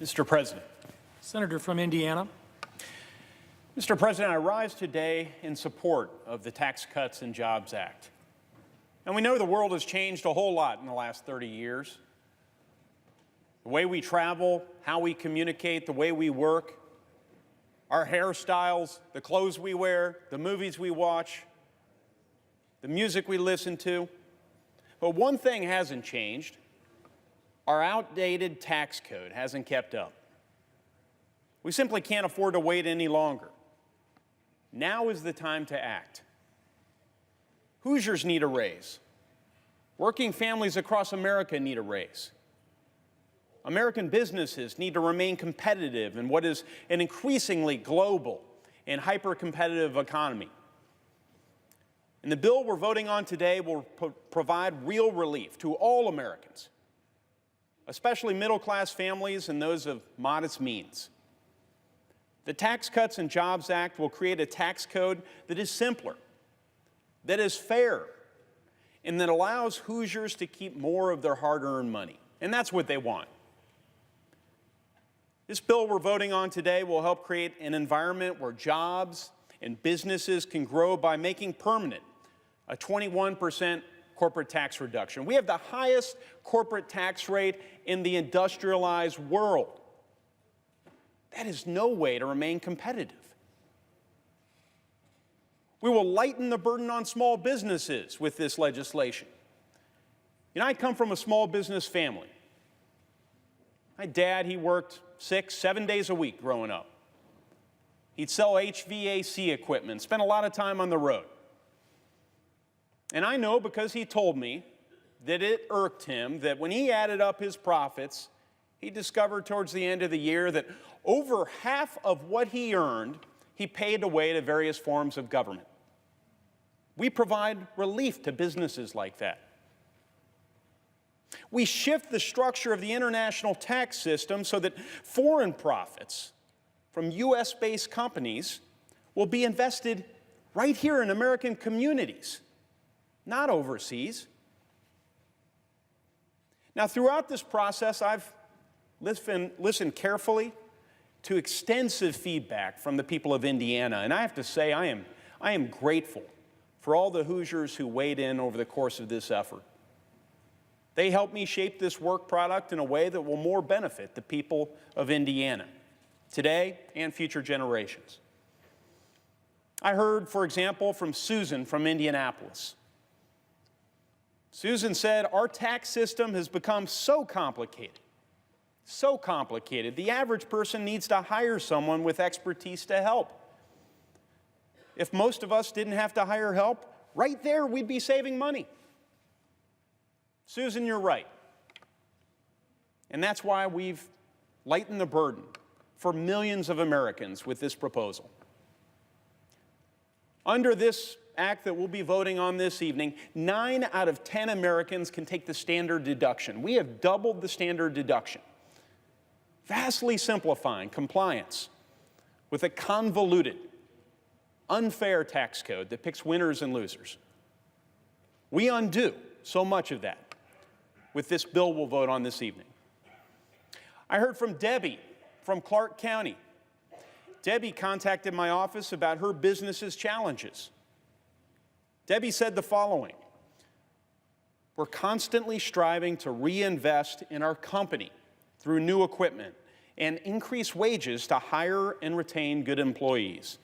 Mr. President. Senator from Indiana. Mr. President, I rise today in support of the Tax Cuts and Jobs Act. And we know the world has changed a whole lot in the last 30 years. The way we travel, how we communicate, the way we work, our hairstyles, the clothes we wear, the movies we watch, the music we listen to. But one thing hasn't changed. Our outdated tax code hasn't kept up. We simply can't afford to wait any longer. Now is the time to act. Hoosiers need a raise. Working families across America need a raise. American businesses need to remain competitive in what is an increasingly global and hyper-competitive economy. And the bill we're voting on today will provide real relief to all Americans, especially middle-class families and those of modest means. The Tax Cuts and Jobs Act will create a tax code that is simpler, that is fair, and that allows Hoosiers to keep more of their hard-earned money. And that's what they want. This bill we're voting on today will help create an environment where jobs and businesses can grow by making permanent a 21% corporate tax reduction. We have the highest corporate tax rate in the industrialized world. That is no way to remain competitive. We will lighten the burden on small businesses with this legislation. You know, I come from a small business family. My dad, he worked 6, 7 days a week growing up. He'd sell HVAC equipment, spent a lot of time on the road. And I know because he told me that it irked him that when he added up his profits, he discovered towards the end of the year that over half of what he earned, he paid away to various forms of government. We provide relief to businesses like that. We shift the structure of the international tax system so that foreign profits from U.S.-based companies will be invested right here in American communities, not overseas. Now, throughout this process, I've listened carefully to extensive feedback from the people of Indiana, and I have to say I am grateful for all the Hoosiers who weighed in over the course of this effort. They helped me shape this work product in a way that will more benefit the people of Indiana, today and future generations. I heard, for example, from Susan from Indianapolis. Susan said, "Our tax system has become so complicated, the average person needs to hire someone with expertise to help. If most of us didn't have to hire help, right there we'd be saving money." Susan, you're right. And that's why we've lightened the burden for millions of Americans with this proposal. Under this act that we'll be voting on this evening, 9 out of 10 Americans can take the standard deduction. We have doubled the standard deduction, vastly simplifying compliance with a convoluted, unfair tax code that picks winners and losers. We undo so much of that with this bill we'll vote on this evening. I heard from Debbie from Clark County. Debbie contacted my office about her business's challenges. Debbie said the following: "We're constantly striving to reinvest in our company through new equipment and increase wages to hire and retain good employees.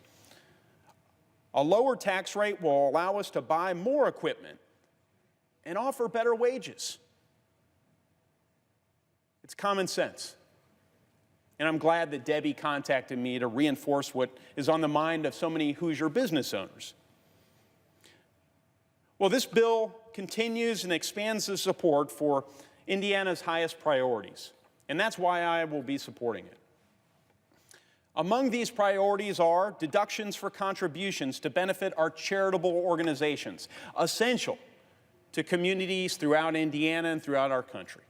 A lower tax rate will allow us to buy more equipment and offer better wages." It's common sense. And I'm glad that Debbie contacted me to reinforce what is on the mind of so many Hoosier business owners. Well, this bill continues and expands the support for Indiana's highest priorities, and that's why I will be supporting it. Among these priorities are deductions for contributions to benefit our charitable organizations, essential to communities throughout Indiana and throughout our country.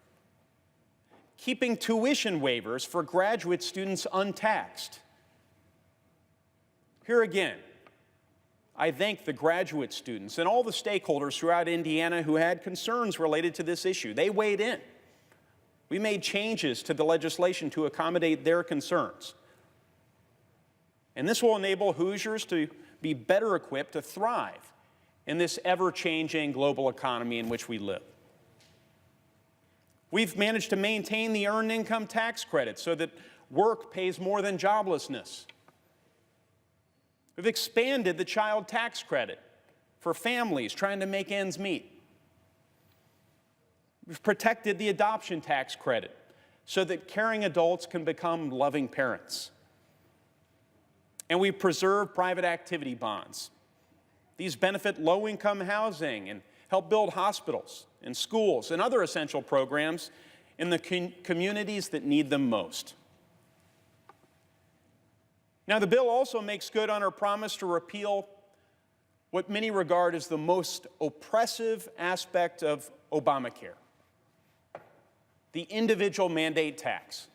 Keeping tuition waivers for graduate students untaxed. Here again, I thank the graduate students and all the stakeholders throughout Indiana who had concerns related to this issue. They weighed in. We made changes to the legislation to accommodate their concerns. And this will enable Hoosiers to be better equipped to thrive in this ever-changing global economy in which we live. We've managed to maintain the earned income tax credit so that work pays more than joblessness. We've expanded the child tax credit for families trying to make ends meet. We've protected the adoption tax credit so that caring adults can become loving parents. And we've preserved private activity bonds. These benefit low-income housing and help build hospitals and schools and other essential programs in the communities that need them most. Now, the bill also makes good on our promise to repeal what many regard as the most oppressive aspect of Obamacare, the individual mandate tax.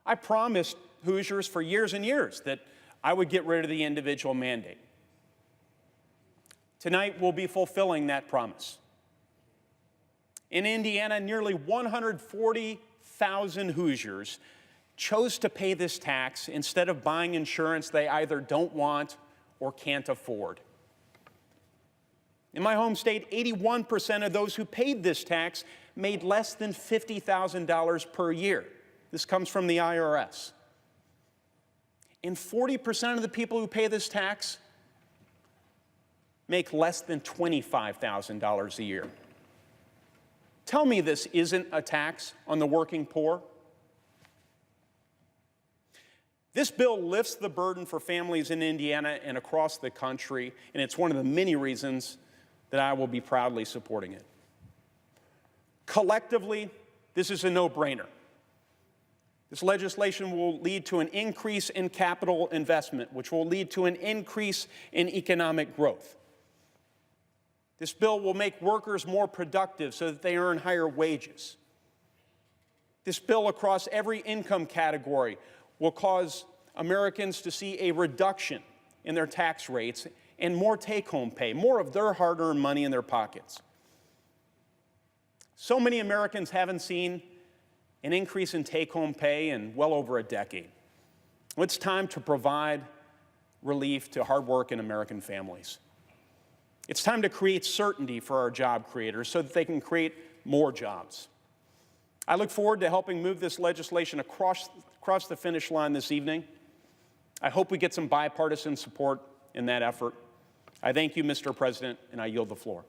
I promised Hoosiers for years and years that I would get rid of the individual mandate. Tonight, we'll be fulfilling that promise. In Indiana, nearly 140,000 Hoosiers chose to pay this tax instead of buying insurance they either don't want or can't afford. In my home state, 81% of those who paid this tax made less than $50,000 per year. This comes from the IRS. And 40% of the people who pay this tax make less than $25,000 a year. Tell me this isn't a tax on the working poor. This bill lifts the burden for families in Indiana and across the country, and it's one of the many reasons that I will be proudly supporting it. Collectively, this is a no-brainer. This legislation will lead to an increase in capital investment, which will lead to an increase in economic growth. This bill will make workers more productive so that they earn higher wages. This bill across every income category will cause Americans to see a reduction in their tax rates and more take-home pay, more of their hard-earned money in their pockets. So many Americans haven't seen an increase in take-home pay in well over a decade. It's time to provide relief to hard-working American families. It's time to create certainty for our job creators so that they can create more jobs. I look forward to helping move this legislation across the finish line this evening. I hope we get some bipartisan support in that effort. I thank you, Mr. President, and I yield the floor.